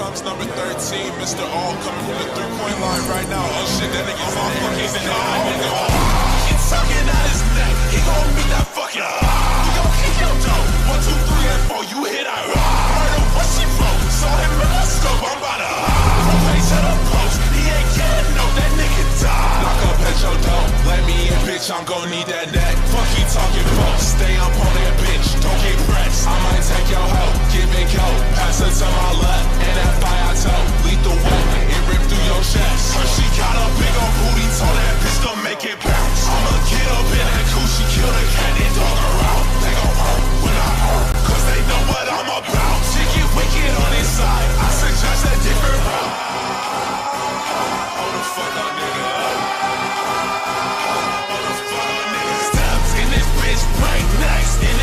Times number 13, Mr. All coming from the three-point line right now. Oh shit, that nigga's on fucking nigga. He's sucking out his neck. He gon' meet that fucking. He gon' kick your dough. 1, 2, 3, and 4. You hit that. Murder, what she broke? Saw him in the scope. I'm about to. Propane to the post. He ain't getting no. That nigga died. Knock up at your door. Let me in, bitch. I'm gon' need that neck. Fuck you talking, folks. Stay up on that bitch. Don't get pressed. I might take your.